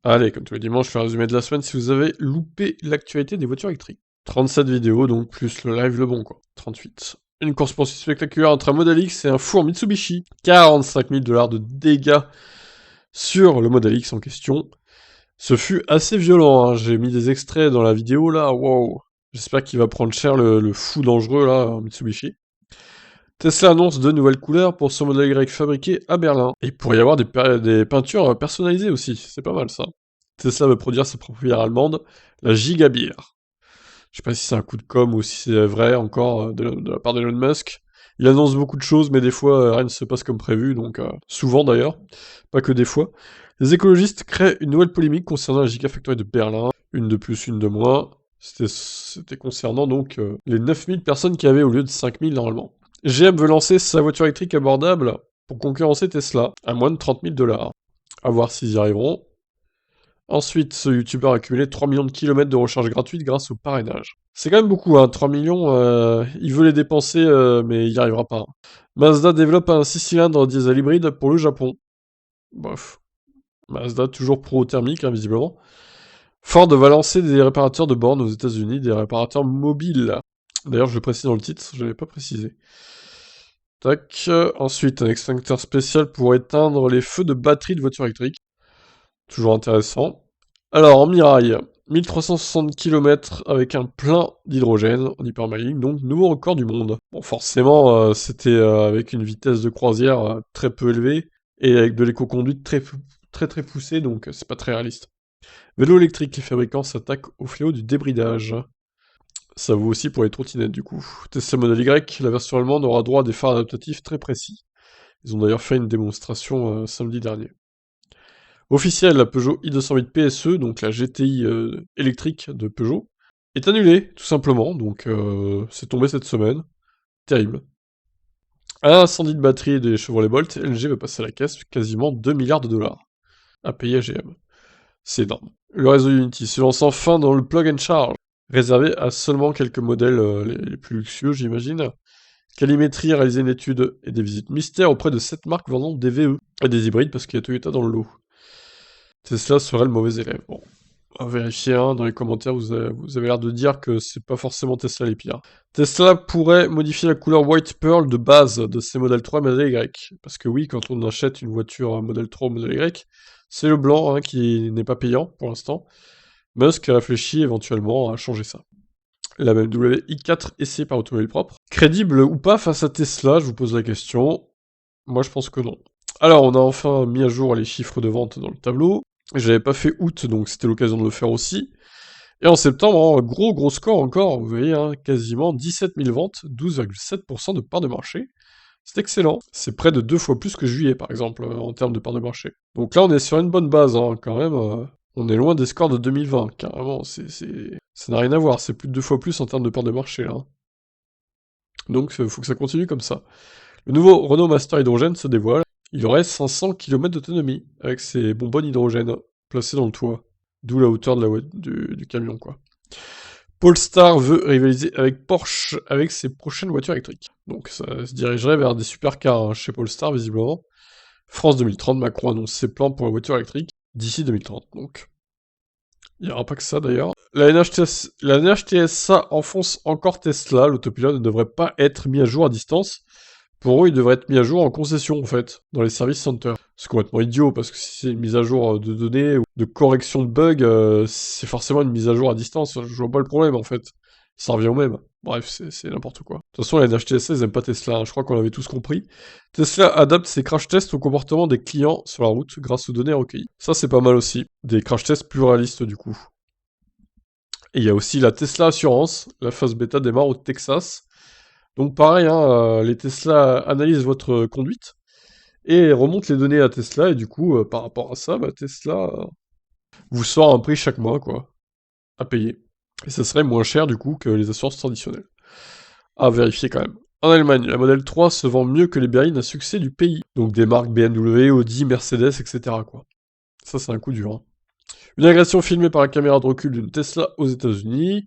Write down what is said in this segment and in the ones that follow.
Allez, comme tous les dimanches, je fais un résumé de la semaine si vous avez loupé l'actualité des voitures électriques. 37 vidéos, donc plus le live le bon, quoi. 38. Une course-poursuite spectaculaire entre un Model X et un four Mitsubishi. 45 000 $ de dégâts sur le Model X en question. Ce fut assez violent, hein. J'ai mis des extraits dans la vidéo, là, wow. J'espère qu'il va prendre cher le fou dangereux, là, en Mitsubishi. Tesla annonce de nouvelles couleurs pour son Model Y fabriqué à Berlin. Et il pourrait y avoir des peintures personnalisées aussi, c'est pas mal ça. Tesla veut produire sa propre bière allemande, la Gigabeer. Je sais pas si c'est un coup de com' ou si c'est vrai encore de la part d'Elon Musk. Il annonce beaucoup de choses, mais des fois rien ne se passe comme prévu, donc souvent d'ailleurs, pas que des fois. Les écologistes créent une nouvelle polémique concernant la Gigafactory de Berlin, une de plus, une de moins. C'était concernant donc les 9000 personnes qu'il y avait au lieu de 5000 normalement. GM veut lancer sa voiture électrique abordable pour concurrencer Tesla à moins de 30 000 $. À voir s'ils y arriveront. Ensuite, ce youtubeur a accumulé 3 millions de kilomètres de recharge gratuite grâce au parrainage. C'est quand même beaucoup, hein, 3 millions, il veut les dépenser, mais il n'y arrivera pas. Mazda développe un 6 cylindres diesel hybride pour le Japon. Bref. Mazda toujours pro-thermique, hein, visiblement. Ford va lancer des réparateurs de bornes aux États-Unis, des réparateurs mobiles. D'ailleurs, je le précise dans le titre, je ne l'avais pas précisé. Tac. Ensuite, un extincteur spécial pour éteindre les feux de batterie de voitures électriques. Toujours intéressant. Alors, en Mirail, 1360 km avec un plein d'hydrogène en hypermaline, donc nouveau record du monde. Bon, forcément, c'était avec une vitesse de croisière très peu élevée et avec de l'éco-conduite très poussée, donc c'est pas très réaliste. Vélo électrique, les fabricants s'attaquent au fléau du débridage. Ça vaut aussi pour les trottinettes du coup. Tesla Model Y, la version allemande aura droit à des phares adaptatifs très précis. Ils ont d'ailleurs fait une démonstration samedi dernier. Officiel, la Peugeot i208 PSE, donc la GTI électrique de Peugeot, est annulée, tout simplement, donc c'est tombé cette semaine. Terrible. Un incendie de batterie des Chevrolet Bolt, LG va passer à la caisse quasiment 2 milliards de dollars à payer à GM. C'est énorme. Le réseau Unity se lance enfin dans le plug and charge, réservé à seulement quelques modèles les plus luxueux, j'imagine. Calimétrie a réalisé une étude et des visites mystères auprès de 7 marques vendant des VE et des hybrides parce qu'il y a Toyota dans le lot. Tesla serait le mauvais élève. Bon, à vérifier, hein, dans les commentaires, vous avez l'air de dire que c'est pas forcément Tesla les pires. Tesla pourrait modifier la couleur White Pearl de base de ses Model 3 et Model Y. Parce que oui, quand on achète une voiture Model 3 ou Model Y, c'est le blanc hein, qui n'est pas payant pour l'instant. Musk réfléchit éventuellement à changer ça. La BMW i4 essayée par Automobile Propre. Crédible ou pas face à Tesla, je vous pose la question. Moi je pense que non. Alors on a enfin mis à jour les chiffres de vente dans le tableau. J'avais pas fait août, donc c'était l'occasion de le faire aussi. Et en septembre, hein, gros score encore, vous voyez, hein, quasiment 17 000 ventes, 12,7% de part de marché. C'est excellent. C'est près de 2 fois plus que juillet, par exemple, en termes de part de marché. Donc là, on est sur une bonne base, hein, quand même. On est loin des scores de 2020, carrément. Ça n'a rien à voir, c'est plus de 2 fois plus en termes de part de marché, là. Donc, il faut que ça continue comme ça. Le nouveau Renault Master Hydrogène se dévoile. Il aurait 500 km d'autonomie, avec ses bonbonnes hydrogène placées dans le toit. D'où la hauteur de du camion, quoi. Polestar veut rivaliser avec Porsche avec ses prochaines voitures électriques. Donc ça se dirigerait vers des supercars hein, chez Polestar, visiblement. France 2030, Macron annonce ses plans pour la voiture électrique d'ici 2030, donc. Il n'y aura pas que ça, d'ailleurs. La NHTSA enfonce encore Tesla. L'autopilote ne devrait pas être mis à jour à distance. Pour eux, il devrait être mis à jour en concession, en fait, dans les service centers. C'est complètement idiot, parce que si c'est une mise à jour de données ou de correction de bugs, c'est forcément une mise à jour à distance. Je vois pas le problème, en fait. Ça revient au même. Bref, c'est n'importe quoi. De toute façon, la NHTSA, ils aiment pas Tesla, hein. Je crois qu'on l'avait tous compris. Tesla adapte ses crash tests au comportement des clients sur la route grâce aux données recueillies. Ça, c'est pas mal aussi. Des crash tests plus réalistes, du coup. Et il y a aussi la Tesla Assurance. La phase bêta démarre au Texas. Donc pareil, hein, les Tesla analysent votre conduite et remontent les données à Tesla, et du coup, par rapport à ça, bah, Tesla vous sort un prix chaque mois, quoi, à payer. Et ça serait moins cher, du coup, que les assurances traditionnelles. À vérifier quand même. En Allemagne, la Model 3 se vend mieux que les berlines à succès du pays. Donc des marques BMW, Audi, Mercedes, etc., quoi. Ça, c'est un coup dur, hein. Une agression filmée par la caméra de recul d'une Tesla aux États-Unis.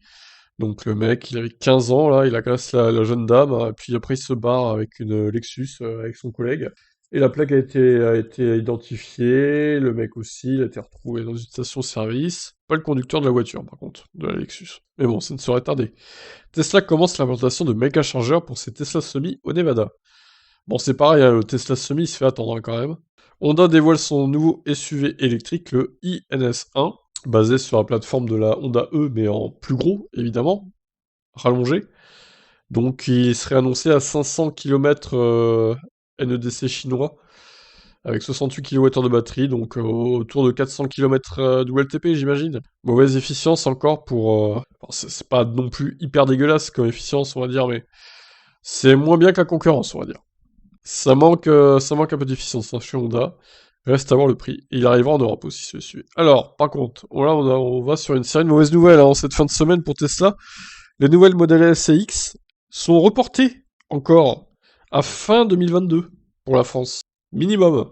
Donc le mec, il avait 15 ans, là, il agresse la jeune dame, puis après il se barre avec une Lexus, avec son collègue. Et la plaque a été identifiée, le mec aussi, il a été retrouvé dans une station-service. Pas le conducteur de la voiture, par contre, de la Lexus. Mais bon, ça ne saurait tarder. Tesla commence l'implantation de méga-chargeurs pour ses Tesla Semi au Nevada. Bon, c'est pareil, hein, le Tesla Semi se fait attendre hein, quand même. Honda dévoile son nouveau SUV électrique, le INS1, basé sur la plateforme de la Honda E, mais en plus gros, évidemment, rallongé. Donc il serait annoncé à 500 km NEDC chinois, avec 68 kWh de batterie, donc autour de 400 km de WLTP, j'imagine. Mauvaise efficience encore pour... enfin, c'est pas non plus hyper dégueulasse comme efficience, on va dire, mais c'est moins bien que la concurrence, on va dire. Ça manque un peu d'efficience hein, chez Honda. Reste à voir le prix. Et il arrivera en Europe aussi, celui-ci. Alors, par contre, là, on va sur une série de mauvaises nouvelles hein, en cette fin de semaine pour Tesla. Les nouvelles modèles S et X sont reportées encore à fin 2022 pour la France. Minimum.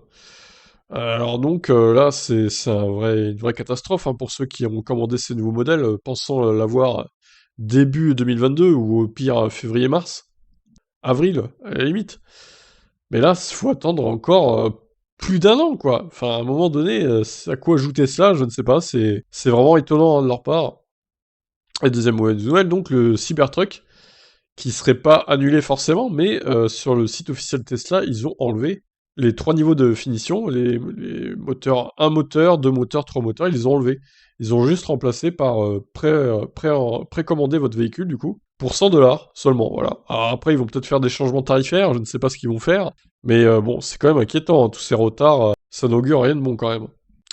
Alors donc là, c'est une vraie catastrophe hein, pour ceux qui ont commandé ces nouveaux modèles, pensant l'avoir début 2022 ou au pire février-mars. Avril, à la limite. Mais là, il faut attendre encore plus d'un an, quoi. Enfin, à un moment donné, à quoi ajouter cela, je ne sais pas. C'est vraiment étonnant hein, de leur part. Et deuxième mauvaise nouvelle, donc le Cybertruck, qui serait pas annulé forcément, mais sur le site officiel Tesla, ils ont enlevé les 3 niveaux de finition, les moteurs, un moteur, 2 moteurs, 3 moteurs, ils les ont enlevés. Ils ont juste remplacé par précommander votre véhicule, du coup, pour 100$ seulement, voilà. Alors après, ils vont peut-être faire des changements tarifaires, je ne sais pas ce qu'ils vont faire, mais bon, c'est quand même inquiétant, hein, tous ces retards, ça n'augure rien de bon quand même.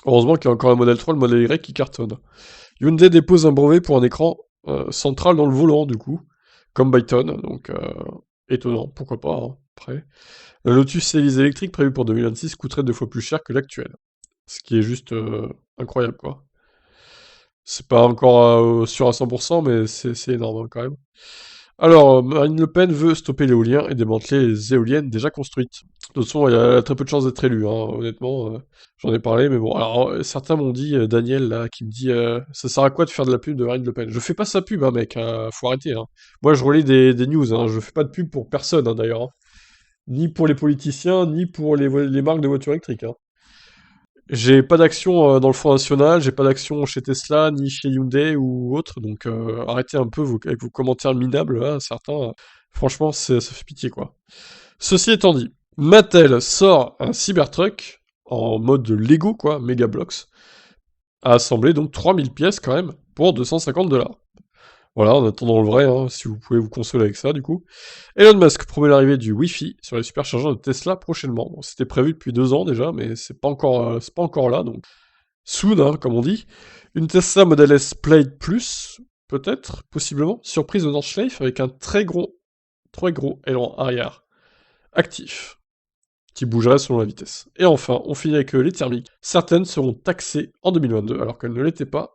Heureusement qu'il y a encore un modèle 3, le modèle Y, qui cartonne. Hyundai dépose un brevet pour un écran central dans le volant, du coup, comme Byton, donc étonnant, pourquoi pas, hein, après. Le Lotus Elise électrique prévu pour 2026 coûterait 2 fois plus cher que l'actuel. Ce qui est juste incroyable, quoi. C'est pas encore sûr à 100%, mais c'est énorme hein, quand même. Alors, Marine Le Pen veut stopper l'éolien et démanteler les éoliennes déjà construites. De toute façon, elle a très peu de chances d'être élue, hein, honnêtement. J'en ai parlé, mais bon. Alors, certains m'ont dit, Daniel, là, qui me dit ça sert à quoi de faire de la pub de Marine Le Pen? Je fais pas sa pub, hein, mec, faut arrêter. Hein. Moi, je relis des news, hein, je fais pas de pub pour personne, hein, d'ailleurs. Hein. Ni pour les politiciens, ni pour les marques de voitures électriques. Hein. J'ai pas d'action dans le Front National, j'ai pas d'action chez Tesla, ni chez Hyundai ou autre, donc arrêtez un peu avec vos commentaires minables, là, certains. Franchement, ça fait pitié, quoi. Ceci étant dit, Mattel sort un Cybertruck en mode Lego, quoi, Mega Bloks, à assembler donc 3000 pièces quand même, pour 250$. Voilà, en attendant le vrai, hein, si vous pouvez vous consoler avec ça, du coup. Elon Musk promet l'arrivée du Wi-Fi sur les superchargeurs de Tesla prochainement. Bon, c'était prévu depuis 2 ans déjà, mais c'est pas encore là, donc soon, hein, comme on dit. Une Tesla Model S Plaid Plus, peut-être, possiblement. Surprise de Nordschleife avec un très gros aileron arrière actif, qui bougerait selon la vitesse. Et enfin, on finit avec les thermiques. Certaines seront taxées en 2022, alors qu'elles ne l'étaient pas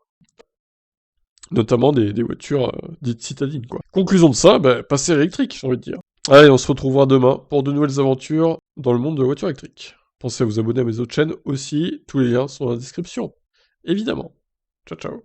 notamment des voitures dites citadines, quoi. Conclusion de ça, bah, passer à l'électrique, j'ai envie de dire. Allez, on se retrouvera demain pour de nouvelles aventures dans le monde de la voiture électrique. Pensez à vous abonner à mes autres chaînes aussi, tous les liens sont dans la description. Évidemment. Ciao ciao.